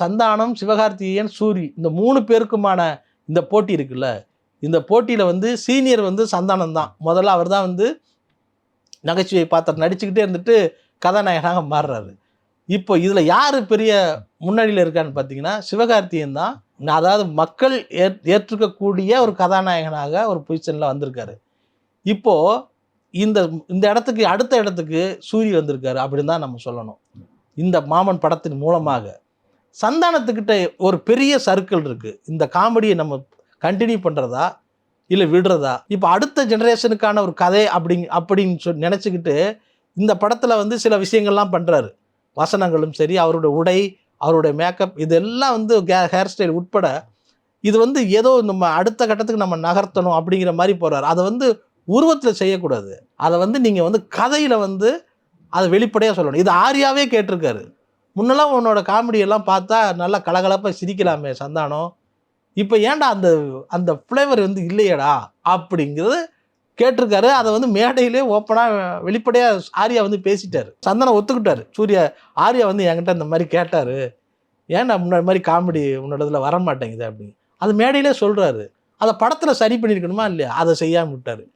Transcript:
சந்தானம், சிவகார்த்திகேயன், சூரி இந்த 3 பேருக்குமான இந்த போட்டி இருக்குல்ல, இந்த போட்டியில் வந்து சீனியர் வந்து சந்தானம் தான். முதல்ல அவர் தான் வந்து நகைச்சுவை பாத்திரம் நடிச்சுக்கிட்டே இருந்துட்டு கதாநாயகனாக மாறுறாரு. இப்போ இதில் யார் பெரிய முன்னணியில் இருக்கான்னு பார்த்தீங்கன்னா சிவகார்த்திகேயன் தான். அதாவது மக்கள் ஏற்றுக்கக்கூடிய ஒரு கதாநாயகனாக ஒரு பொசிஷனில் வந்திருக்காரு. இப்போது இந்த இந்த இடத்துக்கு அடுத்த இடத்துக்கு சூரி வந்திருக்காரு அப்படின்னு தான் நம்ம சொல்லணும். இந்த மாமன் படத்தின் மூலமாக சந்தானத்துக்கிட்ட ஒரு பெரிய சர்க்கிள் இருக்குது. இந்த காமெடியை நம்ம கண்டினியூ பண்ணுறதா இல்லை விடுறதா? இப்போ அடுத்த ஜெனரேஷனுக்கான ஒரு கதை அப்படின்னு நினச்சிக்கிட்டு இந்த படத்தில் வந்து சில விஷயங்கள்லாம் பண்ணுறாரு. வசனங்களும் சரி, அவருடைய உடை, அவருடைய மேக்கப், இதெல்லாம் வந்து ஹேர் ஸ்டைல் உட்பட இது வந்து ஏதோ நம்ம அடுத்த கட்டத்துக்கு நம்ம நகர்த்தணும் அப்படிங்கிற மாதிரி போகிறார். அதை வந்து உருவத்தில் செய்யக்கூடாது. அதை வந்து நீங்கள் வந்து கதையில் வந்து அதை வெளிப்படையாக சொல்லணும். இது ஆர்யாவே கேட்டிருக்காரு. முன்னெல்லாம் உன்னோட காமெடியெல்லாம் பார்த்தா நல்லா கலகலப்பாக சிரிக்கலாமே சந்தானம், இப்போ ஏன்டா அந்த அந்த ஃப்ளேவர் வந்து இல்லையடா அப்படிங்கிறது கேட்டிருக்காரு. அதை வந்து மேடையிலே ஓப்பனாக வெளிப்படையாக ஆர்யா வந்து பேசிட்டார். சந்தானம் ஒத்துக்கிட்டார். ஆர்யா வந்து என்கிட்ட இந்த மாதிரி கேட்டார், ஏன்டா முன்னாடி மாதிரி காமெடி உன்னோட இதில் வர மாட்டேங்குது அப்படின்னு. அது மேடையிலே சொல்கிறாரு. அதை படத்தில் சரி பண்ணியிருக்கணுமா இல்லையா? அதை செய்யாமல் விட்டார்.